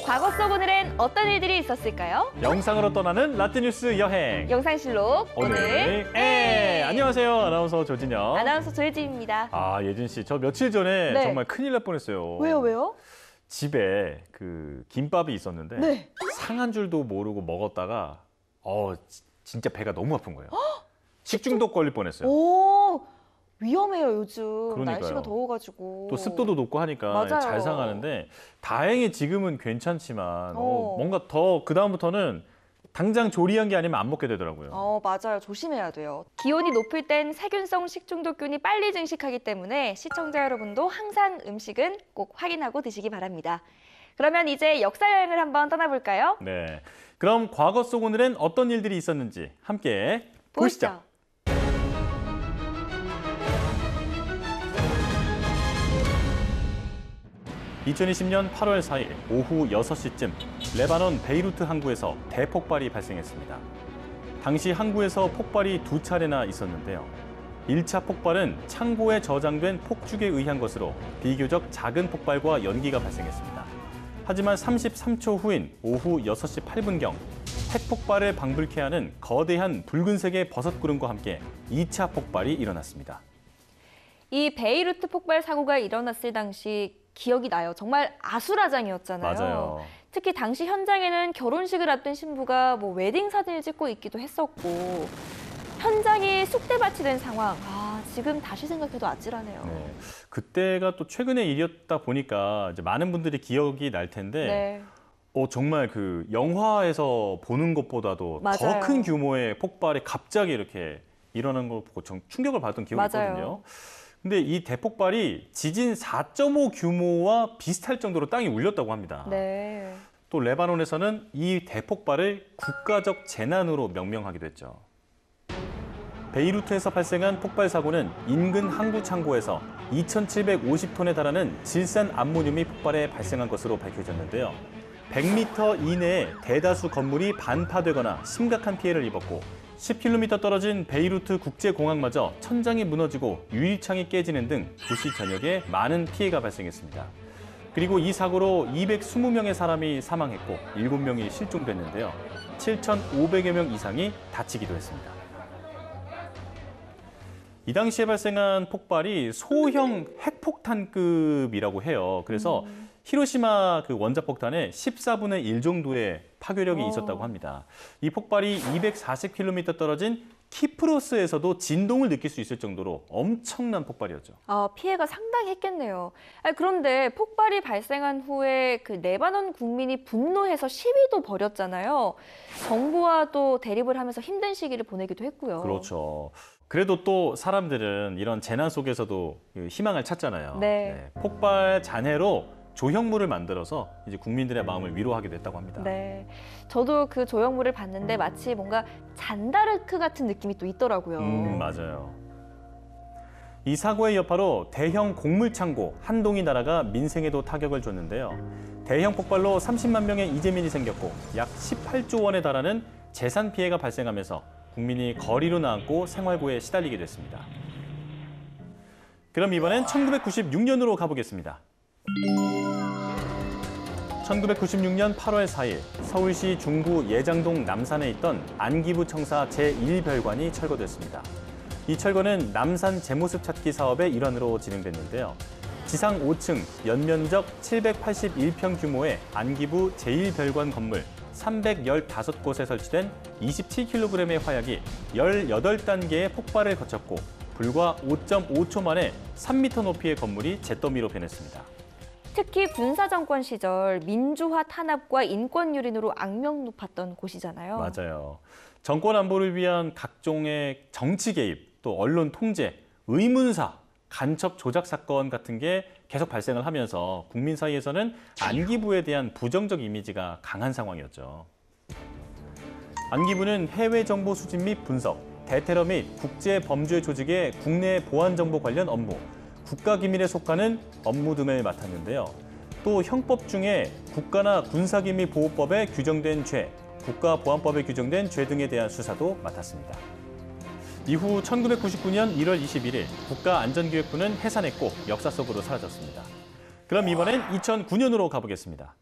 과거 속 오늘엔 어떤 일들이 있었을까요? 영상으로 떠나는 라떼뉴스 여행. 영상실록 오늘 안녕하세요. 아나운서 조진영. 아나운서 조혜진입니다. 아, 예진 씨, 저 며칠 전에 네. 정말 큰일 날 뻔했어요. 왜요? 집에 그 김밥이 있었는데 네. 상한 줄도 모르고 먹었다가 진짜 배가 너무 아픈 거예요. 식중독 걸릴 뻔했어요. 오, 위험해요, 요즘. 그러니까요. 날씨가 더워가지고. 또 습도도 높고 하니까 맞아요. 잘 상하는데 다행히 지금은 괜찮지만 어. 뭔가 더 그다음부터는 당장 조리한 게 아니면 안 먹게 되더라고요. 맞아요. 조심해야 돼요. 기온이 높을 땐 세균성 식중독균이 빨리 증식하기 때문에 시청자 여러분도 항상 음식은 꼭 확인하고 드시기 바랍니다. 그러면 이제 역사 여행을 한번 떠나볼까요? 네, 그럼 과거 속 오늘엔 어떤 일들이 있었는지 함께 보시죠. 2020년 8월 4일 오후 6시쯤 레바논 베이루트 항구에서 대폭발이 발생했습니다. 당시 항구에서 폭발이 2차례나 있었는데요. 1차 폭발은 창고에 저장된 폭죽에 의한 것으로 비교적 작은 폭발과 연기가 발생했습니다. 하지만 33초 후인 오후 6시 8분경 핵폭발을 방불케 하는 거대한 붉은색의 버섯구름과 함께 2차 폭발이 일어났습니다. 이 베이루트 폭발 사고가 일어났을 당시 기억이 나요. 정말 아수라장이었잖아요. 맞아요. 특히 당시 현장에는 결혼식을 앞둔 신부가 웨딩 사진을 찍고 있기도 했었고 현장이 쑥대밭이 된 상황. 지금 다시 생각해도 아찔하네요. 네, 그때가 또 최근의 일이었다 보니까 이제 많은 분들이 기억이 날 텐데 정말 그 영화에서 보는 것보다도 맞아요. 더 큰 규모의 폭발이 갑자기 이렇게 일어난 걸 보고 좀 충격을 받았던 기억이 있거든요. 근데 이 대폭발이 지진 4.5 규모와 비슷할 정도로 땅이 울렸다고 합니다. 네. 또 레바논에서는 이 대폭발을 국가적 재난으로 명명하기도 했죠. 베이루트에서 발생한 폭발 사고는 인근 항구 창고에서 2,750톤에 달하는 질산 암모늄이 폭발해 발생한 것으로 밝혀졌는데요. 100m 이내에 대다수 건물이 반파되거나 심각한 피해를 입었고 10km 떨어진 베이루트 국제공항마저 천장이 무너지고 유리창이 깨지는 등 도시 전역에 많은 피해가 발생했습니다. 그리고 이 사고로 220명의 사람이 사망했고 7명이 실종됐는데요. 7,500여 명 이상이 다치기도 했습니다. 이 당시에 발생한 폭발이 소형 핵폭탄급이라고 해요. 그래서 히로시마 그 원자폭탄의 14분의 1 정도의 파괴력이 있었다고 합니다. 이 폭발이 240km 떨어진 키프로스에서도 진동을 느낄 수 있을 정도로 엄청난 폭발이었죠. 피해가 상당히 했겠네요. 그런데 폭발이 발생한 후에 그 레바논 국민이 분노해서 시위도 벌였잖아요. 정부와 또 대립을 하면서 힘든 시기를 보내기도 했고요. 그렇죠. 그래도 또 사람들은 이런 재난 속에서도 희망을 찾잖아요. 네. 폭발 잔해로 조형물을 만들어서 이제 국민들의 마음을 위로하기도 했다고 합니다. 네, 저도 그 조형물을 봤는데 마치 뭔가 잔다르크 같은 느낌이 또 있더라고요. 맞아요. 이 사고의 여파로 대형 곡물창고 한 동이 날아가 민생에도 타격을 줬는데요. 대형 폭발로 30만 명의 이재민이 생겼고 약 18조 원에 달하는 재산 피해가 발생하면서 국민이 거리로 나앉고 생활고에 시달리게 됐습니다. 그럼 이번엔 1996년으로 가보겠습니다. 1996년 8월 4일 서울시 중구 예장동 남산에 있던 안기부 청사 제1별관이 철거됐습니다. 이 철거는 남산 제모습 찾기 사업의 일환으로 진행됐는데요. 지상 5층, 연면적 781평 규모의 안기부 제1별관 건물 315곳에 설치된 27kg의 화약이 18단계의 폭발을 거쳤고 불과 5.5초 만에 3m 높이의 건물이 잿더미로 변했습니다. 특히 군사정권 시절 민주화 탄압과 인권 유린으로 악명 높았던 곳이잖아요. 맞아요. 정권 안보를 위한 각종의 정치 개입, 또 언론 통제, 의문사, 간첩 조작 사건 같은 게 계속 발생을 하면서 국민 사이에서는 안기부에 대한 부정적 이미지가 강한 상황이었죠. 안기부는 해외 정보 수집 및 분석, 대테러 및 국제 범죄 조직의 국내 보안 정보 관련 업무, 국가기밀에 속하는 업무 등을 맡았는데요. 또 형법 중에 국가나 군사기밀보호법에 규정된 죄, 국가보안법에 규정된 죄 등에 대한 수사도 맡았습니다. 이후 1999년 1월 21일 국가안전기획부는 해산했고 역사 속으로 사라졌습니다. 그럼 이번엔 2009년으로 가보겠습니다.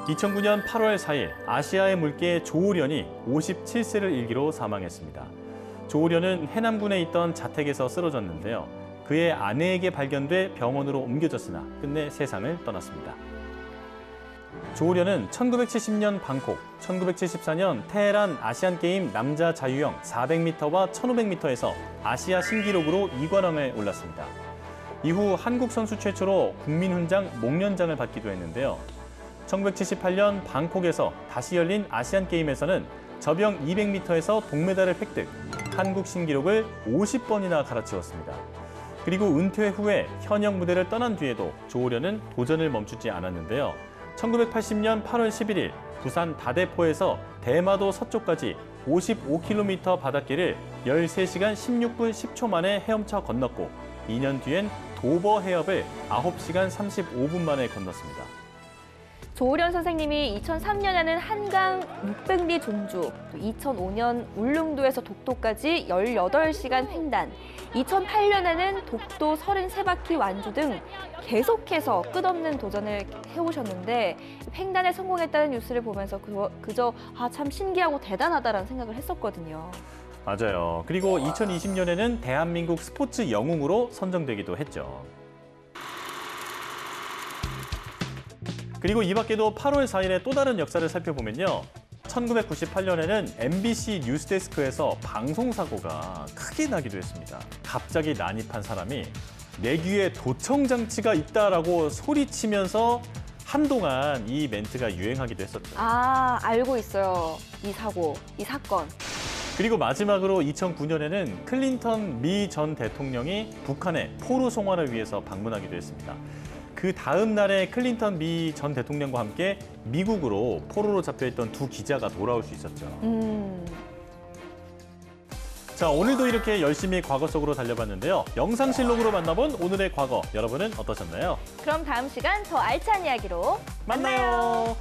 (2009년 8월 4일) 아시아의 물개 조오련이 57세를 일기로 사망했습니다. 조오련은 해남군에 있던 자택에서 쓰러졌는데요. 그의 아내에게 발견돼 병원으로 옮겨졌으나 끝내 세상을 떠났습니다. 조오련은 1970년 방콕, 1974년 테헤란 아시안게임 남자 자유형 400m와 1500m에서 아시아 신기록으로 2관왕에 올랐습니다. 이후 한국 선수 최초로 국민훈장 목련장을 받기도 했는데요. 1978년 방콕에서 다시 열린 아시안게임에서는 저병 200m에서 동메달을 획득, 한국 신기록을 50번이나 갈아치웠습니다. 그리고 은퇴 후에 현역 무대를 떠난 뒤에도 조오련은 도전을 멈추지 않았는데요. 1980년 8월 11일 부산 다대포에서 대마도 서쪽까지 55km 바닷길을 13시간 16분 10초 만에 헤엄쳐 건넜고 2년 뒤엔 도버 해협을 9시간 35분 만에 건넜습니다. 조오련 선생님이 2003년에는 한강 600리 종주, 또 2005년 울릉도에서 독도까지 18시간 횡단, 2008년에는 독도 33바퀴 완주 등 계속해서 끝없는 도전을 해오셨는데 횡단에 성공했다는 뉴스를 보면서 그저 참 신기하고 대단하다라는 생각을 했었거든요. 맞아요. 그리고 2020년에는 대한민국 스포츠 영웅으로 선정되기도 했죠. 그리고 이 밖에도 8월 4일의 또 다른 역사를 살펴보면요. 1998년에는 MBC 뉴스데스크에서 방송사고가 크게 나기도 했습니다. 갑자기 난입한 사람이 내 귀에 도청장치가 있다라고 소리치면서 한동안 이 멘트가 유행하기도 했었죠. 아, 알고 있어요. 이 사고, 이 사건. 그리고 마지막으로 2009년에는 클린턴 미 전 대통령이 북한의 포로 송환을 위해서 방문하기도 했습니다. 그 다음 날에 클린턴 미 전 대통령과 함께 미국으로 포로로 잡혀있던 두 기자가 돌아올 수 있었죠. 자, 오늘도 이렇게 열심히 과거 속으로 달려봤는데요. 영상실록으로 만나본 오늘의 과거, 여러분은 어떠셨나요? 그럼 다음 시간 더 알찬 이야기로 만나요.